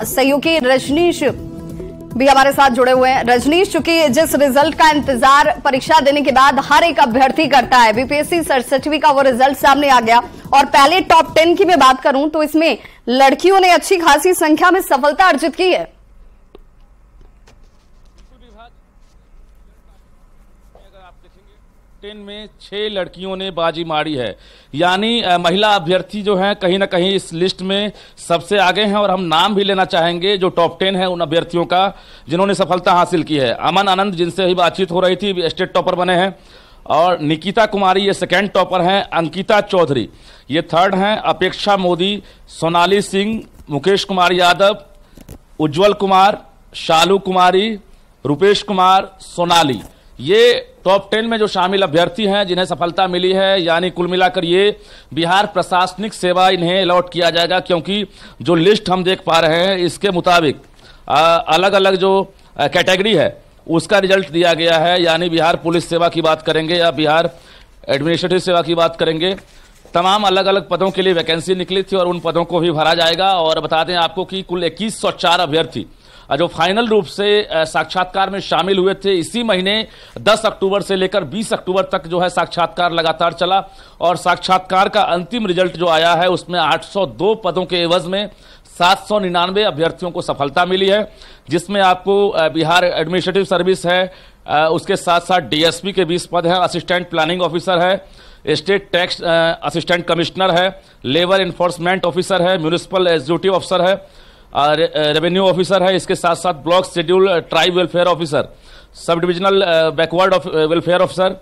सहयोगी रजनीश भी हमारे साथ जुड़े हुए हैं। रजनीश, चूंकि जिस रिजल्ट का इंतजार परीक्षा देने के बाद हर एक अभ्यर्थी करता है, बीपीएससी 67वीं का वो रिजल्ट सामने आ गया और पहले टॉप 10 की मैं बात करूं तो इसमें लड़कियों ने अच्छी खासी संख्या में सफलता अर्जित की है। टेन में 6 लड़कियों ने बाजी मारी है, यानी महिला अभ्यर्थी जो हैं कहीं ना कहीं इस लिस्ट में सबसे आगे हैं। और हम नाम भी लेना चाहेंगे जो टॉप 10 है उन अभ्यर्थियों का जिन्होंने सफलता हासिल की है। अमन आनंद, जिनसे अभी बातचीत हो रही थी, स्टेट टॉपर बने हैं, और निकिता कुमारी ये सेकेंड टॉपर हैं, अंकिता चौधरी ये थर्ड हैं, अपेक्षा मोदी, सोनाली सिंह, मुकेश कुमार यादव, उज्जवल कुमार, शालू कुमारी, रुपेश कुमार, सोनाली, ये टॉप 10 में जो शामिल अभ्यर्थी हैं जिन्हें सफलता मिली है। यानी कुल मिलाकर ये बिहार प्रशासनिक सेवा इन्हें अलॉट किया जाएगा, क्योंकि जो लिस्ट हम देख पा रहे हैं इसके मुताबिक अलग अलग जो कैटेगरी है उसका रिजल्ट दिया गया है। यानी बिहार पुलिस सेवा की बात करेंगे या बिहार एडमिनिस्ट्रेटिव सेवा की बात करेंगे, तमाम अलग अलग पदों के लिए वैकेंसी निकली थी और उन पदों को भी भरा जाएगा। और बता दें आपको कि कुल 2104 अभ्यर्थी जो फाइनल रूप से साक्षात्कार में शामिल हुए थे, इसी महीने 10 अक्टूबर से लेकर 20 अक्टूबर तक जो है साक्षात्कार लगातार चला और साक्षात्कार का अंतिम रिजल्ट जो आया है उसमें 802 पदों के एवज में 799 अभ्यर्थियों को सफलता मिली है, जिसमें आपको बिहार एडमिनिस्ट्रेटिव सर्विस है, उसके साथ साथ डीएसपी के 20 पद हैं, असिस्टेंट प्लानिंग ऑफिसर है, स्टेट टैक्स असिस्टेंट कमिश्नर है, लेबर इन्फोर्समेंट ऑफिसर है, म्यूनिसिपल एग्जीक्यूटिव ऑफिसर है, रेवेन्यू ऑफिसर है, इसके साथ साथ block schedule tribe welfare officer, sub divisional backward welfare officer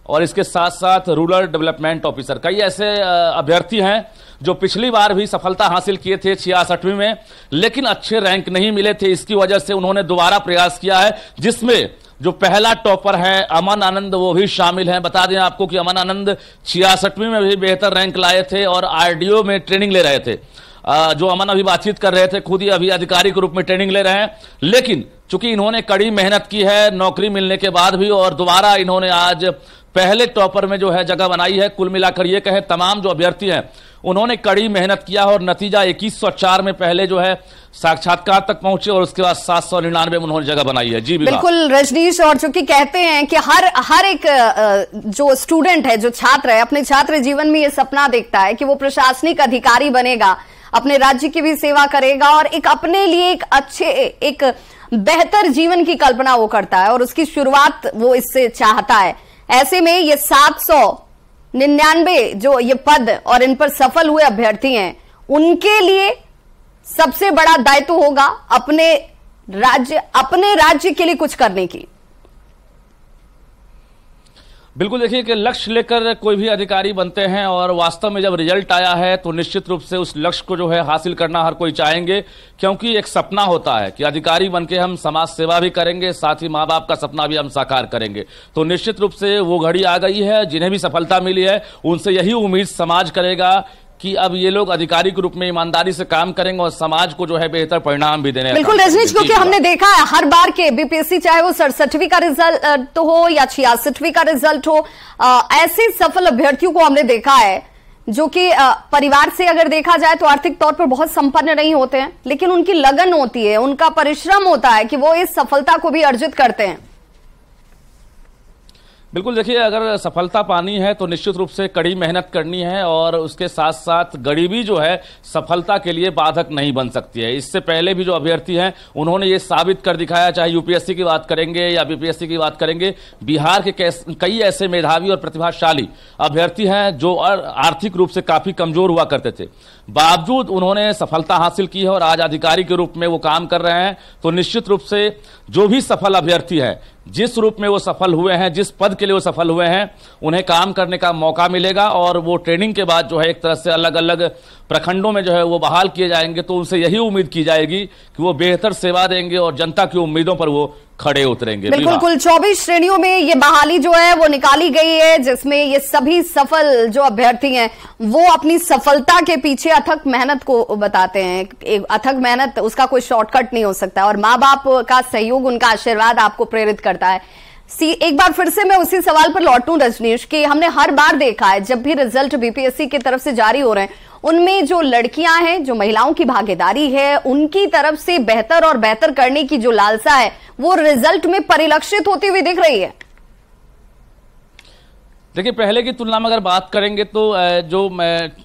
और इसके साथ साथ रूरल डेवलपमेंट ऑफिसर। कई ऐसे अभ्यर्थी हैं जो पिछली बार भी सफलता हासिल किए थे 66वीं में, लेकिन अच्छे रैंक नहीं मिले थे। इसकी वजह से उन्होंने दोबारा प्रयास किया है, जिसमें जो पहला टॉपर है अमन आनंद वो भी शामिल हैं। बता दें आपको कि अमन आनंद 66वीं में भी बेहतर रैंक लाए थे और आरडीओ में ट्रेनिंग ले रहे थे। जो अमन अभी बातचीत कर रहे थे, खुद ही अभी अधिकारी के रूप में ट्रेनिंग ले रहे हैं, लेकिन चूंकि इन्होंने कड़ी मेहनत की है नौकरी मिलने के बाद भी और दोबारा इन्होंने आज पहले टॉपर में जो है जगह बनाई है। कुल मिलाकर ये कहें तमाम जो अभ्यर्थी हैं उन्होंने कड़ी मेहनत किया और नतीजा 2104 में पहले जो है साक्षात्कार तक पहुंचे और उसके बाद 799 में उन्होंने जगह बनाई है। जी बिल्कुल रजनीश, और चूंकि कहते हैं कि हर एक जो स्टूडेंट है, जो छात्र है, अपने छात्र जीवन में ये सपना देखता है कि वो प्रशासनिक अधिकारी बनेगा, अपने राज्य की भी सेवा करेगा और एक अपने लिए एक बेहतर जीवन की कल्पना वो करता है और उसकी शुरुआत वो इससे चाहता है। ऐसे में ये 799 जो ये पद और इन पर सफल हुए अभ्यर्थी हैं, उनके लिए सबसे बड़ा दायित्व होगा अपने राज्य के लिए कुछ करने की। बिल्कुल, देखिए कि लक्ष्य लेकर कोई भी अधिकारी बनते हैं और वास्तव में जब रिजल्ट आया है तो निश्चित रूप से उस लक्ष्य को जो है हासिल करना हर कोई चाहेंगे, क्योंकि एक सपना होता है कि अधिकारी बनके हम समाज सेवा भी करेंगे, साथ ही माँ बाप का सपना भी हम साकार करेंगे। तो निश्चित रूप से वो घड़ी आ गई है। जिन्हें भी सफलता मिली है उनसे यही उम्मीद समाज करेगा कि अब ये लोग अधिकारी के रूप में ईमानदारी से काम करेंगे और समाज को जो है बेहतर परिणाम भी देने। बिल्कुल रजनीश, क्योंकि हमने देखा है हर बार के बीपीएससी, चाहे वो 67वीं का रिजल्ट तो हो या 66वीं का रिजल्ट हो, ऐसे सफल अभ्यर्थियों को हमने देखा है जो कि परिवार से अगर देखा जाए तो आर्थिक तौर पर बहुत संपन्न नहीं होते हैं, लेकिन उनकी लगन होती है, उनका परिश्रम होता है कि वो इस सफलता को भी अर्जित करते हैं। बिल्कुल, देखिए अगर सफलता पानी है तो निश्चित रूप से कड़ी मेहनत करनी है और उसके साथ साथ गरीबी जो है सफलता के लिए बाधक नहीं बन सकती है। इससे पहले भी जो अभ्यर्थी हैं उन्होंने ये साबित कर दिखाया, चाहे यूपीएससी की बात करेंगे या बीपीएससी की बात करेंगे, बिहार के कई ऐसे मेधावी और प्रतिभाशाली अभ्यर्थी हैं जो आर्थिक रूप से काफी कमजोर हुआ करते थे, बावजूद उन्होंने सफलता हासिल की है और आज अधिकारी के रूप में वो काम कर रहे हैं। तो निश्चित रूप से जो भी सफल अभ्यर्थी है, जिस रूप में वो सफल हुए हैं, जिस पद के लिए वो सफल हुए हैं, उन्हें काम करने का मौका मिलेगा और वो ट्रेनिंग के बाद जो है एक तरह से अलग अलग प्रखंडों में जो है वो बहाल किए जाएंगे। तो उनसे यही उम्मीद की जाएगी कि वो बेहतर सेवा देंगे और जनता की उम्मीदों पर वो खड़े उतरेंगे। बिल्कुल, कुल 24 श्रेणियों में ये बहाली जो है वो निकाली गई है, जिसमें ये सभी सफल जो अभ्यर्थी हैं वो अपनी सफलता के पीछे अथक मेहनत को बताते हैं। अथक मेहनत, उसका कोई शॉर्टकट नहीं हो सकता और माँ बाप का सहयोग, उनका आशीर्वाद आपको प्रेरित करता है। एक बार फिर से मैं उसी सवाल पर लौटूं रजनीश कि हमने हर बार देखा है जब भी रिजल्ट बीपीएससी की तरफ से जारी हो रहे हैं उनमें जो लड़कियां हैं, जो महिलाओं की भागीदारी है, उनकी तरफ से बेहतर और बेहतर करने की जो लालसा है वो रिजल्ट में परिलक्षित होती हुई दिख रही है। देखिए, पहले की तुलना में अगर बात करेंगे तो जो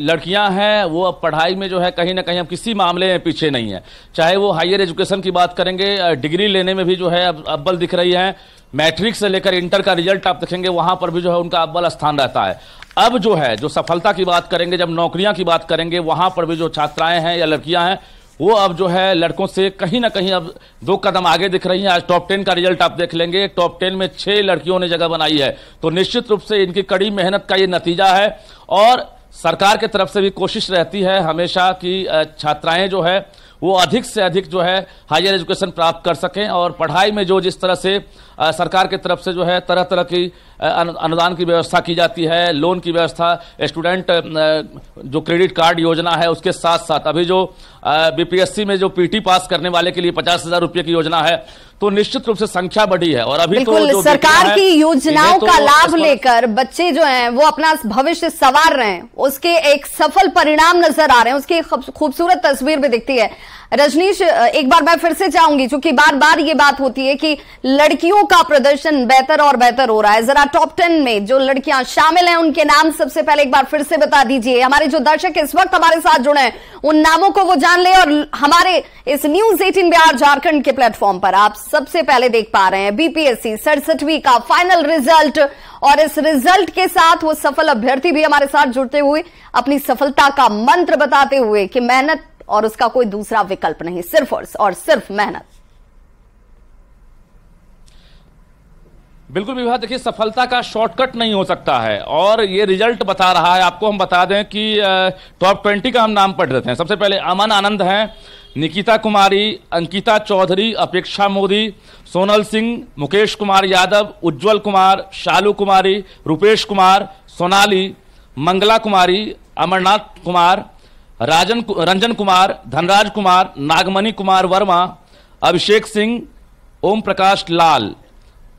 लड़कियां हैं वो अब पढ़ाई में जो है कहीं ना कहीं अब किसी मामले में पीछे नहीं है। चाहे वो हायर एजुकेशन की बात करेंगे, डिग्री लेने में भी जो है अब अव्वल दिख रही है। मैट्रिक से लेकर इंटर का रिजल्ट आप देखेंगे वहां पर भी जो है उनका अव्वल स्थान रहता है। अब जो है जो सफलता की बात करेंगे, जब नौकरियां की बात करेंगे, वहां पर भी जो छात्राएं हैं या लड़कियां हैं वो अब जो है लड़कों से कहीं ना कहीं अब 2 कदम आगे दिख रही हैं। आज टॉप 10 का रिजल्ट आप देख लेंगे, टॉप 10 में 6 लड़कियों ने जगह बनाई है। तो निश्चित रूप से इनकी कड़ी मेहनत का ये नतीजा है। और सरकार की तरफ से भी कोशिश रहती है हमेशा कि छात्राएं जो है वो अधिक से अधिक जो है हायर एजुकेशन प्राप्त कर सकें। और पढ़ाई में जो जिस तरह से सरकार की तरफ से जो है तरह तरह की अनुदान की व्यवस्था की जाती है, लोन की व्यवस्था, स्टूडेंट जो क्रेडिट कार्ड योजना है, उसके साथ साथ अभी जो बीपीएससी में जो पीटी पास करने वाले के लिए 50,000 रुपए की योजना है, तो निश्चित रूप से संख्या बढ़ी है। और अभी तो जो सरकार की योजनाओं का लाभ लेकर बच्चे जो हैं वो अपना भविष्य संवार रहे हैं, उसके एक सफल परिणाम नजर आ रहे हैं, उसकी खूबसूरत तस्वीर भी दिखती है। रजनीश, एक बार मैं फिर से चाहूंगी, क्योंकि बार बार ये बात होती है कि लड़कियों का प्रदर्शन बेहतर और बेहतर हो रहा है, जरा टॉप 10 में जो लड़कियां शामिल हैं उनके नाम सबसे पहले एक बार फिर से बता दीजिए। हमारे जो दर्शक इस वक्त हमारे साथ जुड़े हैं उन नामों को वो जान ले। और हमारे इस न्यूज 18 बिहार झारखंड के प्लेटफॉर्म पर आप सबसे पहले देख पा रहे हैं बीपीएससी 67वीं का फाइनल रिजल्ट, और इस रिजल्ट के साथ वो सफल अभ्यर्थी भी हमारे साथ जुड़ते हुए अपनी सफलता का मंत्र बताते हुए कि मेहनत और उसका कोई दूसरा विकल्प नहीं, सिर्फ और सिर्फ मेहनत। बिल्कुल विवाह, देखिए सफलता का शॉर्टकट नहीं हो सकता है और ये रिजल्ट बता रहा है। आपको हम बता दें कि टॉप 20 का हम नाम पढ़ देते हैं। सबसे पहले अमन आनंद हैं, निकिता कुमारी, अंकिता चौधरी, अपेक्षा मोदी, सोनल सिंह, मुकेश कुमार यादव, उज्जवल कुमार, शालू कुमारी, रुपेश कुमार, सोनाली, मंगला कुमारी, अमरनाथ कुमार, रंजन कुमार, धनराज कुमार, नागमणि कुमार वर्मा, अभिषेक सिंह, ओम प्रकाश लाल,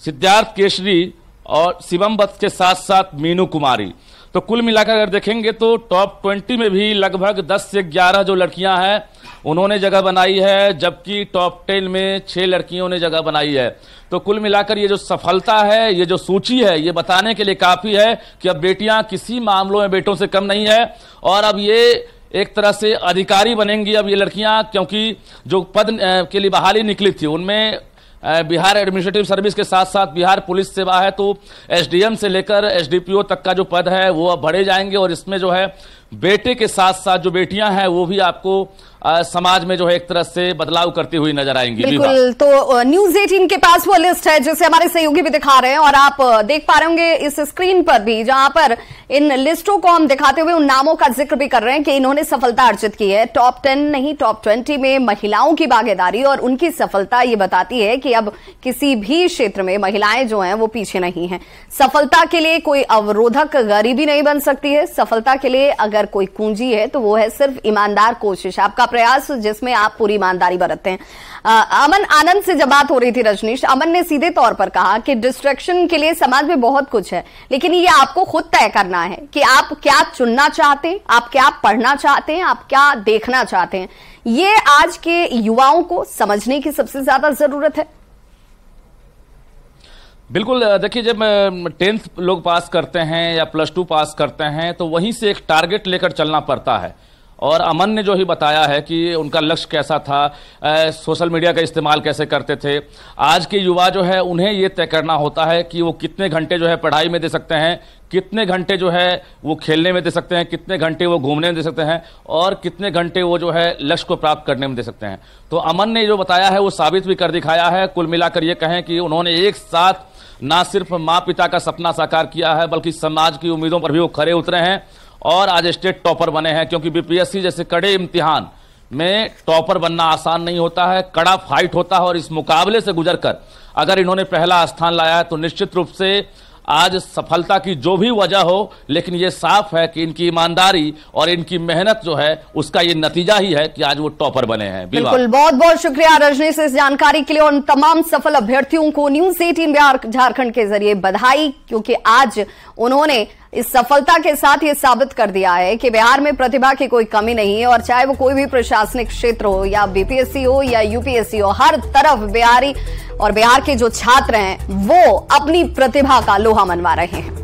सिद्धार्थ केशरी और शिवम वत्स के साथ साथ मीनू कुमारी। तो कुल मिलाकर अगर देखेंगे तो टॉप 20 में भी लगभग 10 से 11 जो लड़कियां हैं उन्होंने जगह बनाई है, जबकि टॉप 10 में 6 लड़कियों ने जगह बनाई है। तो कुल मिलाकर ये जो सफलता है, ये जो सूची है, ये बताने के लिए काफी है कि अब बेटियां किसी मामलों में बेटों से कम नहीं है। और अब ये एक तरह से अधिकारी बनेंगी अब ये लड़कियां, क्योंकि जो पद के लिए बहाली निकली थी उनमें बिहार एडमिनिस्ट्रेटिव सर्विस के साथ साथ बिहार पुलिस सेवा है, तो एसडीएम से लेकर एसडीपीओ तक का जो पद है वो अब बढ़े जाएंगे। और इसमें जो है बेटे के साथ साथ जो बेटियां हैं वो भी आपको समाज में जो है एक तरह से बदलाव करती हुई नजर आएंगी। बिल्कुल, तो न्यूज 18 के पास वो लिस्ट है जिसे हमारे सहयोगी भी दिखा रहे हैं और आप देख पा रहे होंगे इस स्क्रीन पर भी, जहां पर इन लिस्टों को हम दिखाते हुए उन नामों का जिक्र भी कर रहे हैं कि इन्होंने सफलता अर्जित की है। टॉप 10 नहीं, टॉप 20 में महिलाओं की भागीदारी और उनकी सफलता ये बताती है कि अब किसी भी क्षेत्र में महिलाएं जो हैं वो पीछे नहीं हैं। सफलता के लिए कोई अवरोधक गरीबी नहीं बन सकती है। सफलता के लिए अगर कोई कुंजी है तो वो है सिर्फ ईमानदार कोशिश, आपका प्रयास जिसमें आप पूरी ईमानदारी बरतते हैं। अमन आनंद से जब बात हो रही थी रजनीश, अमन ने सीधे तौर पर कहा कि डिस्ट्रैक्शन के लिए समाज में बहुत कुछ है, लेकिन ये आपको खुद तय करना है कि आप क्या चुनना चाहते हैं, आप क्या पढ़ना चाहते हैं, आप क्या देखना चाहते हैं। ये आज के युवाओं को समझने की सबसे ज्यादा जरूरत है। बिल्कुल, देखिए जब 10th लोग पास करते हैं या +2 पास करते हैं तो वहीं से एक टारगेट लेकर चलना पड़ता है। और अमन ने जो ही बताया है कि उनका लक्ष्य कैसा था, सोशल मीडिया का इस्तेमाल कैसे करते थे। आज के युवा जो है उन्हें ये तय करना होता है कि वो कितने घंटे जो है पढ़ाई में दे सकते हैं, कितने घंटे जो है वो खेलने में दे सकते हैं, कितने घंटे वो घूमने में दे सकते हैं और कितने घंटे वो जो है लक्ष्य को प्राप्त करने में दे सकते हैं। तो अमन ने जो बताया है वो साबित भी कर दिखाया है। कुल मिलाकर ये कहें कि उन्होंने एक साथ ना सिर्फ माँ पिता का सपना साकार किया है बल्कि समाज की उम्मीदों पर भी वो खरे उतरे हैं और आज स्टेट टॉपर बने हैं। क्योंकि बीपीएससी जैसे कड़े इम्तिहान में टॉपर बनना आसान नहीं होता है, कड़ा फाइट होता है और इस मुकाबले से गुजरकर अगर इन्होंने पहला स्थान लाया है तो निश्चित रूप से आज सफलता की जो भी वजह हो, लेकिन ये साफ है कि इनकी ईमानदारी और इनकी मेहनत जो है उसका ये नतीजा ही है कि आज वो टॉपर बने हैं। बिल्कुल, बहुत बहुत शुक्रिया रजनीश इस जानकारी के लिए। और तमाम सफल अभ्यर्थियों को न्यूज़ 18 बिहार झारखंड के जरिए बधाई, क्योंकि आज उन्होंने इस सफलता के साथ ये साबित कर दिया है कि बिहार में प्रतिभा की कोई कमी नहीं है, और चाहे वो कोई भी प्रशासनिक क्षेत्र हो या बीपीएससी हो या यूपीएससी हो, हर तरफ बिहारी और बिहार के जो छात्र हैं वो अपनी प्रतिभा का लोहा मनवा रहे हैं।